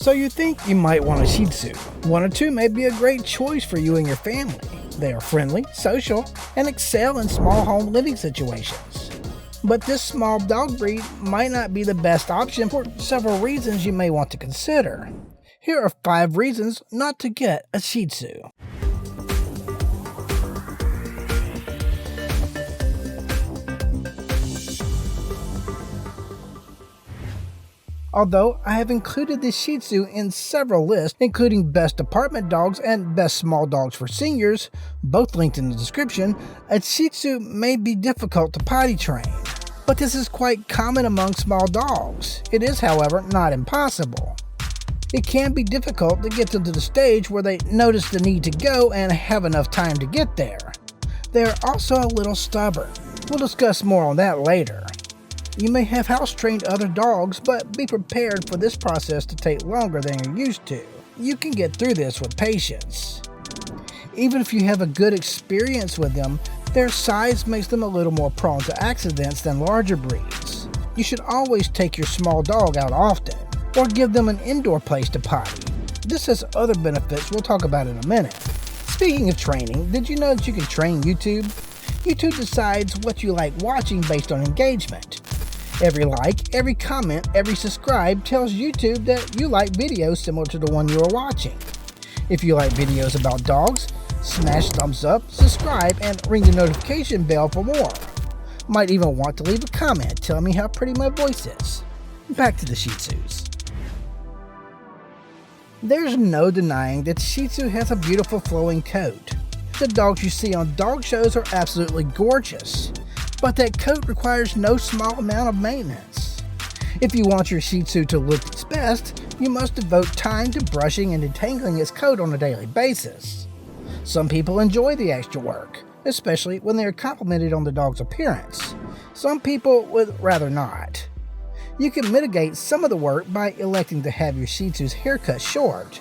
So you think you might want a Shih Tzu. One or two may be a great choice for you and your family. They are friendly, social, and excel in small home living situations. But this small dog breed might not be the best option for several reasons you may want to consider. Here are 5 reasons not to get a Shih Tzu. Although I have included the Shih Tzu in several lists, including best apartment dogs and best small dogs for seniors, both linked in the description, a Shih Tzu may be difficult to potty train. But this is quite common among small dogs. It is, however, not impossible. It can be difficult to get them to the stage where they notice the need to go and have enough time to get there. They are also a little stubborn. We'll discuss more on that later. You may have house-trained other dogs, but be prepared for this process to take longer than you're used to. You can get through this with patience. Even if you have a good experience with them, their size makes them a little more prone to accidents than larger breeds. You should always take your small dog out often, or give them an indoor place to potty. This has other benefits we'll talk about in a minute. Speaking of training, did you know that you can train YouTube? YouTube decides what you like watching based on engagement. Every like, every comment, every subscribe tells YouTube that you like videos similar to the one you are watching. If you like videos about dogs, smash thumbs up, subscribe, and ring the notification bell for more. Might even want to leave a comment telling me how pretty my voice is. Back to the Shih Tzus. There's no denying that Shih Tzu has a beautiful flowing coat. The dogs you see on dog shows are absolutely gorgeous, but that coat requires no small amount of maintenance. If you want your Shih Tzu to look its best, you must devote time to brushing and detangling its coat on a daily basis. Some people enjoy the extra work, especially when they are complimented on the dog's appearance. Some people would rather not. You can mitigate some of the work by electing to have your Shih Tzu's hair cut short.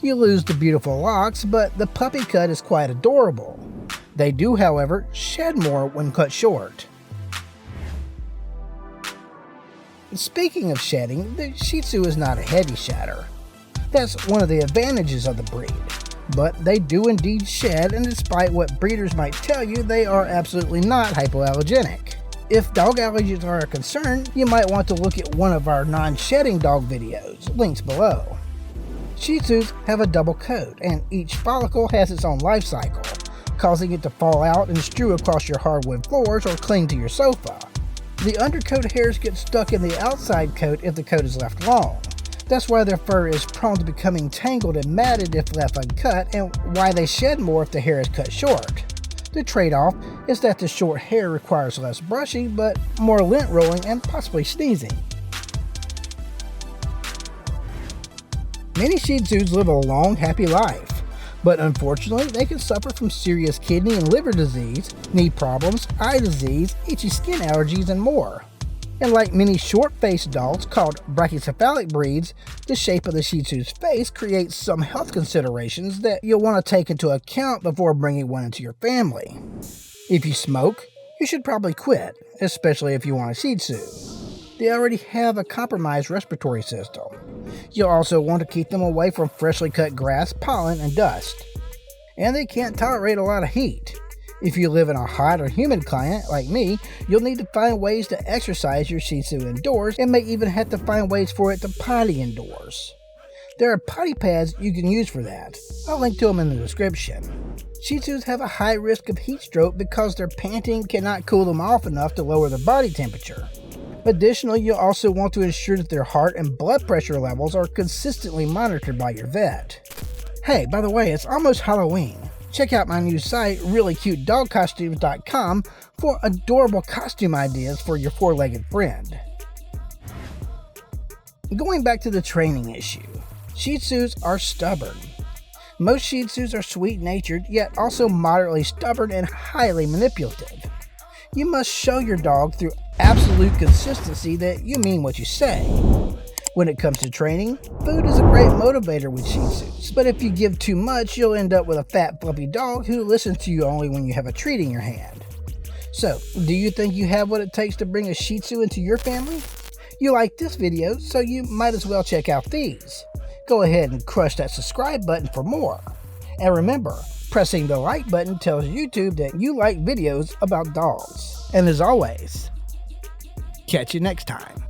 You lose the beautiful locks, but the puppy cut is quite adorable. They do, however, shed more when cut short. Speaking of shedding, the Shih Tzu is not a heavy shedder. That's one of the advantages of the breed. But they do indeed shed, and despite what breeders might tell you, they are absolutely not hypoallergenic. If dog allergies are a concern, you might want to look at one of our non-shedding dog videos, links below. Shih Tzus have a double coat, and each follicle has its own life cycle, causing it to fall out and strew across your hardwood floors or cling to your sofa. The undercoat hairs get stuck in the outside coat if the coat is left long. That's why their fur is prone to becoming tangled and matted if left uncut, and why they shed more if the hair is cut short. The trade-off is that the short hair requires less brushing, but more lint rolling and possibly sneezing. Many Shih Tzus live a long, happy life, but unfortunately they can suffer from serious kidney and liver disease, knee problems, eye disease, itchy skin allergies, and more. And like many short-faced dogs called brachycephalic breeds, the shape of the Shih Tzu's face creates some health considerations that you'll want to take into account before bringing one into your family. If you smoke, you should probably quit, especially if you want a Shih Tzu. They already have a compromised respiratory system. You'll also want to keep them away from freshly cut grass, pollen, and dust. And they can't tolerate a lot of heat. If you live in a hot or humid climate like me, you'll need to find ways to exercise your Shih Tzu indoors, and may even have to find ways for it to potty indoors. There are potty pads you can use for that. I'll link to them in the description. Shih Tzus have a high risk of heat stroke because their panting cannot cool them off enough to lower their body temperature. Additionally, you'll also want to ensure that their heart and blood pressure levels are consistently monitored by your vet. Hey, by the way, it's almost Halloween. Check out my new site, reallycutedogcostumes.com, for adorable costume ideas for your 4-legged friend. Going back to the training issue, Shih Tzus are stubborn. Most Shih Tzus are sweet-natured, yet also moderately stubborn and highly manipulative. You must show your dog through absolute consistency that you mean what you say. When it comes to training, food is a great motivator with Shih Tzus, but if you give too much, you'll end up with a fat, fluffy dog who listens to you only when you have a treat in your hand. So, do you think you have what it takes to bring a Shih Tzu into your family? You like this video, so you might as well check out these. Go ahead and crush that subscribe button for more. And remember, pressing the like button tells YouTube that you like videos about dogs. And as always, catch you next time.